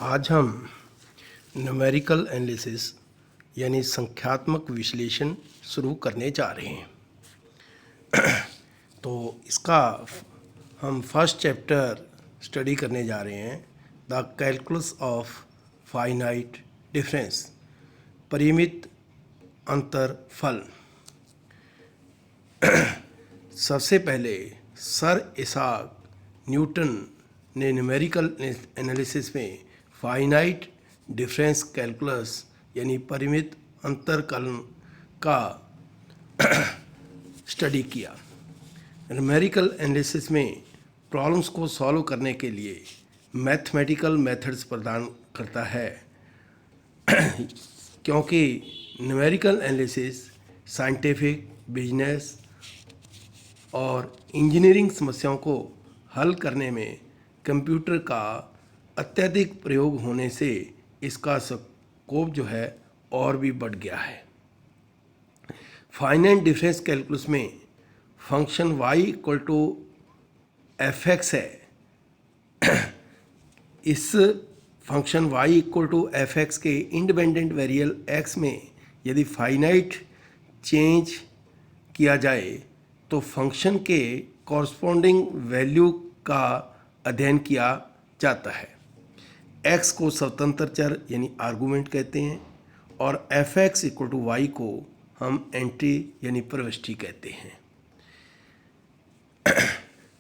आज हम numerical analysis यानी संख्यात्मक विश्लेषण शुरू करने जा रहे हैं। तो इसका हम फर्स्ट चैप्टर स्टडी करने जा रहे हैं, the calculus of finite difference, परिमित अंतरफल। सबसे पहले सर इसाक न्यूटन ने न्यूमेरिकल एनालिसिस में फाइनाइट डिफरेंस कैलकुलस यानी परिमित अंतरकलन का स्टडी किया। न्यूमेरिकल एनालिसिस में प्रॉब्लम्स को सॉल्व करने के लिए मैथमेटिकल मेथड्स प्रदान करता है, क्योंकि न्यूमेरिकल एनालिसिस साइंटिफिक, बिजनेस और इंजीनियरिंग समस्याओं को हल करने में कंप्यूटर का अत्यधिक प्रयोग होने से इसका स्कोप जो है और भी बढ़ गया है। फाइनाइट डिफरेंस कैलकुलस में function y equal to F x है। इस function y equal to F x के इंडिपेंडेंट वेरिएबल x में यदि फाइनाइट चेंज किया जाए तो फंक्शन के कॉरस्पॉन्डिंग वैल्यू का अध्ययन किया जाता है। x को स्वतंत्र चर यानी आर्गूमेंट कहते हैं और f x equal to y को हम एंट्री यानी प्रविष्टि कहते हैं।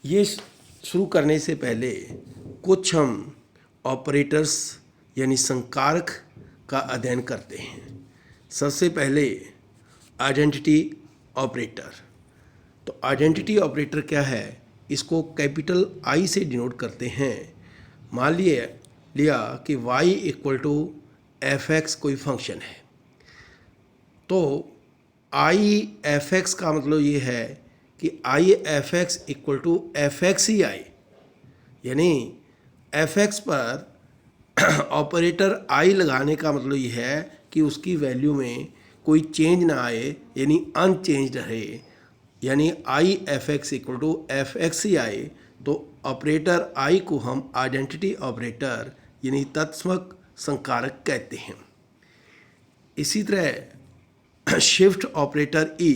ये शुरू करने से पहले कुछ हम ऑपरेटर्स यानी संकारक का अध्ययन करते हैं। सबसे पहले आइडेंटिटी ऑपरेटर। तो आइडेंटिटी ऑपरेटर क्या है? इसको कैपिटल I से डिनोट करते हैं। मान लिया कि y equal to F x कोई फंक्शन है, तो आई एफ एक्स का मतलब ये है कि I F x equal to F X ही आई, यानी एफ एक्स पर ऑपरेटर आई लगाने का मतलब ये है कि उसकी वैल्यू में कोई चेंज ना आए, यानी अनचेंज्ड रहे, यानी I F x equal to F X ही आए। तो ऑपरेटर आई को हम आइडेंटिटी ऑपरेटर यानी तत्समक संकारक कहते हैं। इसी तरह शिफ्ट ऑपरेटर ई,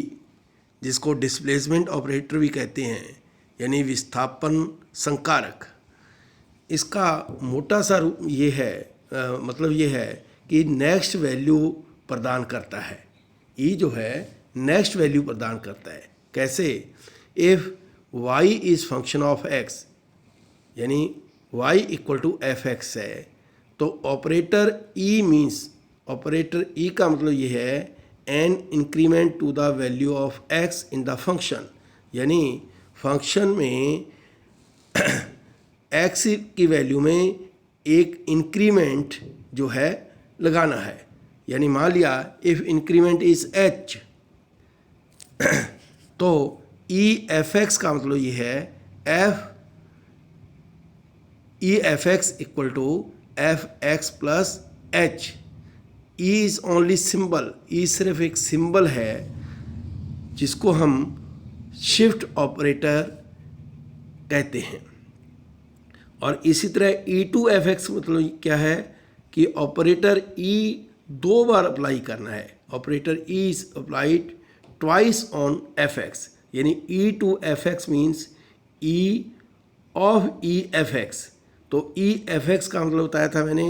जिसको डिस्प्लेसमेंट ऑपरेटर भी कहते हैं, यानी विस्थापन संकारक, इसका मोटा सा रूप ये है, मतलब ये है कि नेक्स्ट वैल्यू प्रदान करता है। ई जो है नेक्स्ट वैल्यू प्रदान करता है। कैसे? If y is function of x, यानी y equal to F x है, तो operator e means, operator e का मतलब ये है an increment to the value of x in the function, यानी फंक्शन में x की वैल्यू में एक इंक्रीमेंट जो है लगाना है। यानी मान लिया इफ़ इंक्रीमेंट इज़ h, तो ई एफ एक्स का मतलब ये है F E F x equal to F x plus H. E is only symbol, E सिर्फ एक सिंबल है जिसको हम शिफ्ट ऑपरेटर कहते हैं। और इसी तरह ई टू एफ एक्स मतलब क्या है कि ऑपरेटर ई दो बार अप्लाई करना है। Operator E is applied twice on F x, यानी E two F x means E of E F X. तो ई एफ एक्स का मतलब बताया था मैंने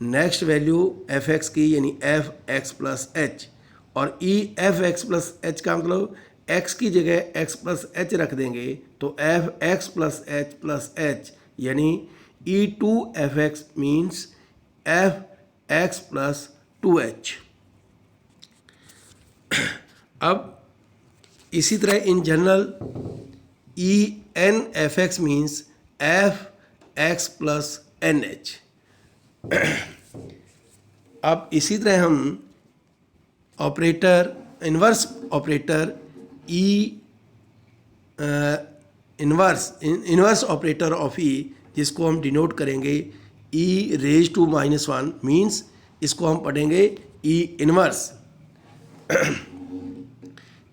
नेक्स्ट वैल्यू एफ एक्स की, यानी एफ एक्स प्लस एच, और E F x plus H का मतलब एक्स की जगह एक्स प्लस एच रख देंगे तो एफ एक्स प्लस एच, यानी E two F x means F x plus two H. अब इसी तरह in general E N F x means F x plus N H. अब इसी तरह हम operator inverse operator E inverse operator of E, जिसको हम डिनोट करेंगे ई रेज टू -1 मीन्स इसको हम पढ़ेंगे E inverse.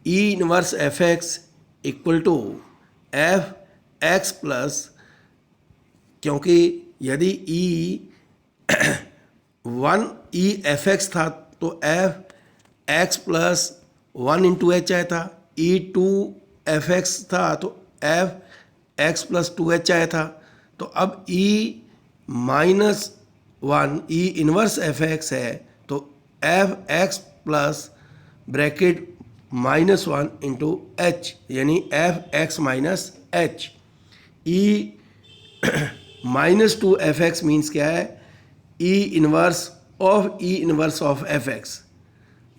E inverse F x equal to F x plus, क्योंकि यदि E one E F X था तो F x plus one into H आया था, ई टू एफ एक्स था तो F x plus two H आया था। तो अब E minus one E inverse F x है तो F x plus bracket minus one into H यानी F X minus H. E minus two F x means क्या है, ई इनवर्स ऑफ एफ एक्स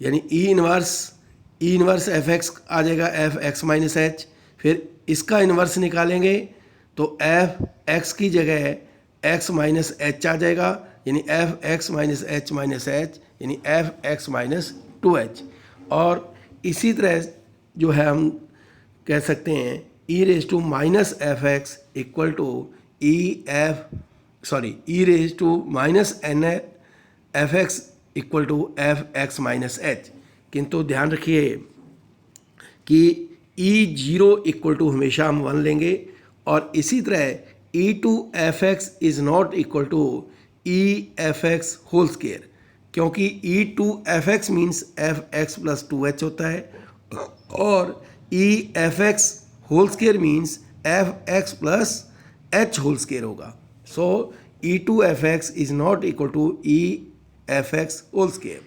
यानी ई इनवर्स एफ एक्स आ जाएगा F X minus H. फिर इसका इन्वर्स निकालेंगे तो एफ एक्स की जगह एक्स माइनस एच आ जाएगा यानी एफ एक्स माइनस एच यानी F X minus two H. और इसी तरह जो है हम कह सकते हैं E raise to minus F x equal to E raise to minus N F x equal to F X minus H. किंतु ध्यान रखिए कि ई जीरो इक्वल टू हमेशा हम वन लेंगे और इसी तरह E two F X is not equal to E F X whole square, क्योंकि E two F x means F x plus two H होता है और E F X whole square means F x plus H whole square होगा। So E two F X is not equal to E F X whole square.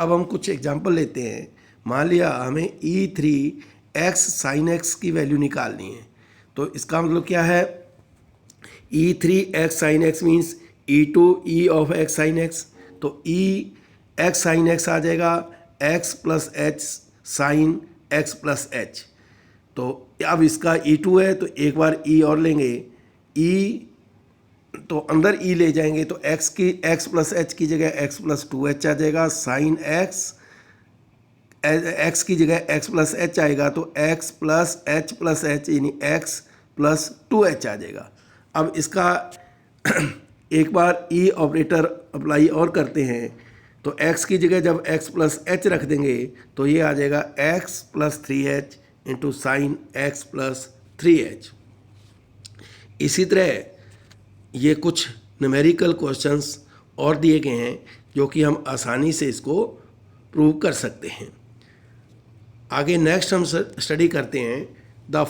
अब हम कुछ example लेते हैं। मान लिया हमें E three x sine x की वैल्यू निकालनी है, तो इसका मतलब क्या है, E three x sine x means E two E of x sine x, तो ई एक्स साइन एक्स आ जाएगा x plus h sine x plus H. तो अब इसका ई टू है तो एक बार ई और लेंगे, ई तो अंदर ई ले जाएंगे तो एक्स प्लस एच की जगह एक्स प्लस टू एच आ जाएगा, साइन एक्स की जगह एक्स प्लस एच आएगा तो एक्स प्लस एच यानी एक्स प्लस टू एच आ जाएगा। अब इसका एक बार ई ऑपरेटर अप्लाई और करते हैं तो x की जगह जब x प्लस एच रख देंगे तो ये आ जाएगा x plus three H into sine x plus three H. इसी तरह ये कुछ न्यूमेरिकल क्वेश्चंस और दिए गए हैं जो कि हम आसानी से इसको प्रूव कर सकते हैं। आगे नेक्स्ट हम स्टडी करते हैं द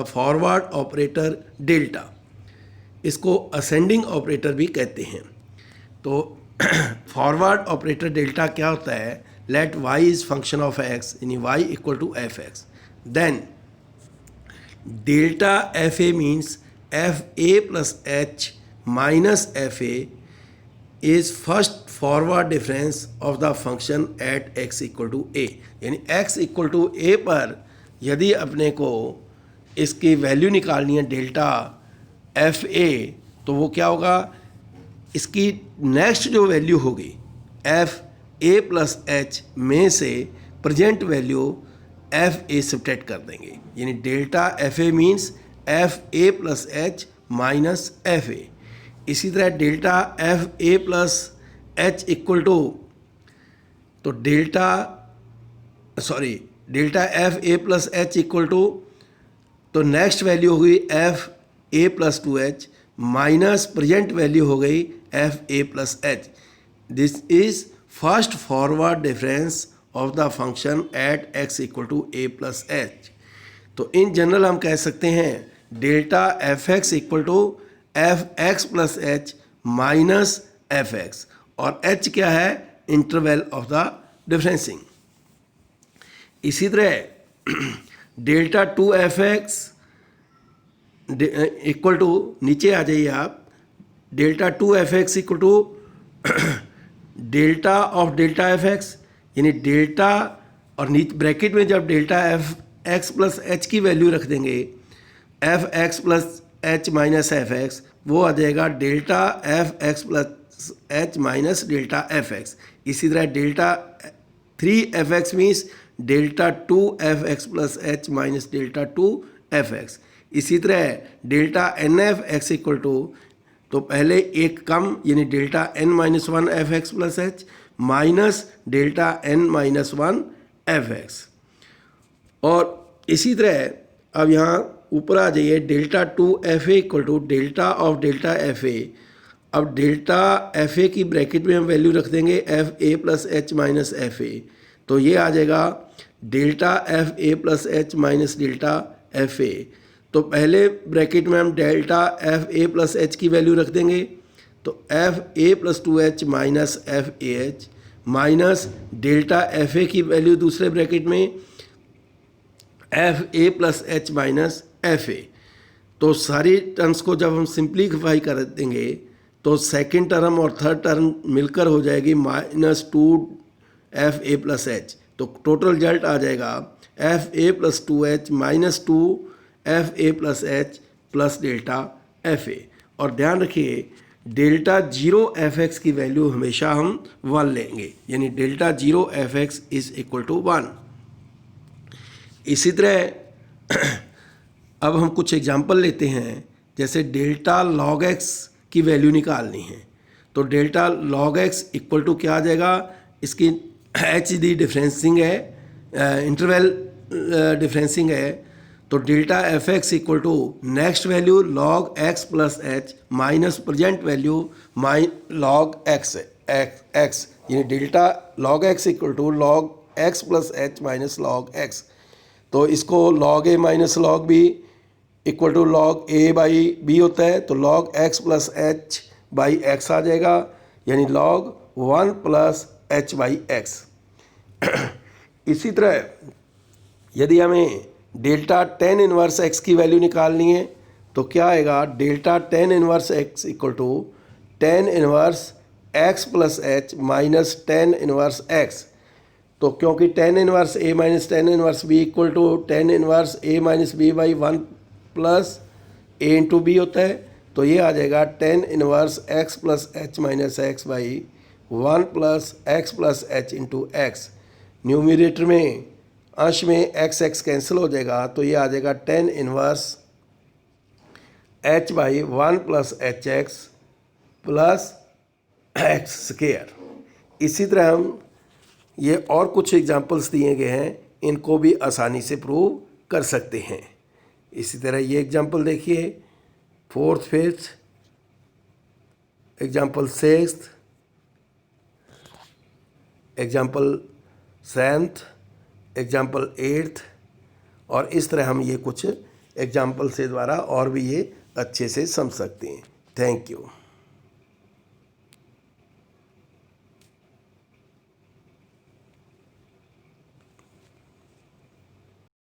फॉरवर्ड ऑपरेटर डेल्टा। इसको असेंडिंग ऑपरेटर भी कहते हैं। तो फॉरवर्ड ऑपरेटर डेल्टा क्या होता है, let y is function of x यानी y equal to F X, then delta F A means F A plus H minus F A is first forward difference of the function at x equal to A, यानी x equal to ए पर यदि अपने को इसकी value निकालनी है delta F A तो वो क्या होगा, इसकी नेक्स्ट जो वैल्यू होगी एफ ए प्लस एच में से present value F A subtract कर देंगे, यानी delta F A means F A plus H minus F A. इसी तरह delta F A plus H equal to, तो delta F A plus H equal to, तो next value होगी F A plus two H minus present value हो गई F A plus H. This is first forward difference of the function at X equal to A plus H. तो in general हम कह सकते हैं delta F x equal to F x plus H minus F x, और h क्या है, interval of the differencing. इसी तरह delta two F x equal to, नीचे आ जाइए आप, delta two F x equal to delta of delta F x, यानी डेल्टा और नीचे ब्रैकेट में जब delta F x plus h की वैल्यू रख देंगे F x plus H minus F x, वो आ जाएगा delta F x plus H minus delta F x. इसी तरह delta three f x means delta two F x plus H minus delta two F x. इसी तरह delta n F x equal to, तो पहले एक कम यानी delta n minus one f x plus H minus delta n minus one f x. और इसी तरह अब यहाँ ऊपर आ जाइए, delta two f a equal to delta of delta F a अब डेल्टा एफ ए की ब्रैकेट में हम वैल्यू रख देंगे F A plus H minus F ए, तो ये आ जाएगा delta F A plus H minus delta F A. तो पहले ब्रैकेट में हम delta F A plus h की वैल्यू रख देंगे, तो F A plus 2h minus F A H minus delta F A की वैल्यू दूसरे ब्रैकेट में F A plus H minus F ए। तो सारी टर्म्स को जब हम सिंप्लीफाई कर देंगे तो सेकेंड टर्म और थर्ड टर्म मिलकर हो जाएगी -2 एफ ए प्लस एच। तो टोटल रिजल्ट आ जाएगा F A plus 2h minus 2 F A plus H plus delta F A. और ध्यान रखिए डेल्टा जीरो एफ एक्स की वैल्यू हमेशा हम 1 लेंगे, यानी delta zero F X is equal to 1। इसी तरह अब हम कुछ एग्जांपल लेते हैं, जैसे डेल्टा लॉग एक्स की वैल्यू निकालनी है। तो delta log x equal to क्या आ जाएगा, इसकी एच डी डिफरेंसिंग है, इंटरवल डिफरेंसिंग है। तो delta F x equal to next value log X plus H minus present value log X X, यानी delta log x equal to log X plus H minus log X. तो इसको log A minus log B equal to log A by B होता है, तो log X plus H by X आ जाएगा, यानी log 1 plus H by X. इसी तरह यदि हमें डेल्टा टेन इनवर्स एक्स की वैल्यू निकालनी है तो क्या आएगा, delta tan inverse x equal to tan inverse x plus H minus tan inverse x. तो क्योंकि tan inverse a minus tan inverse b equal to tan inverse a minus b by 1 plus a into b होता है, तो ये आ जाएगा tan inverse x plus H minus x by 1 plus x plus h into x. Numerator में अंश में x x cancel हो जाएगा, तो ये आ जाएगा tan inverse H by 1 plus H x plus x square. इसी तरह हम ये और कुछ एग्जांपल्स दिए गए हैं, इनको भी आसानी से प्रूव कर सकते हैं। इसी तरह ये एग्जांपल देखिए, 4th 5th, example 6th, example 7th, example 8th, और इस तरह हम ये कुछ एग्जाम्पल से द्वारा और भी ये अच्छे से समझ सकते हैं। Thank you.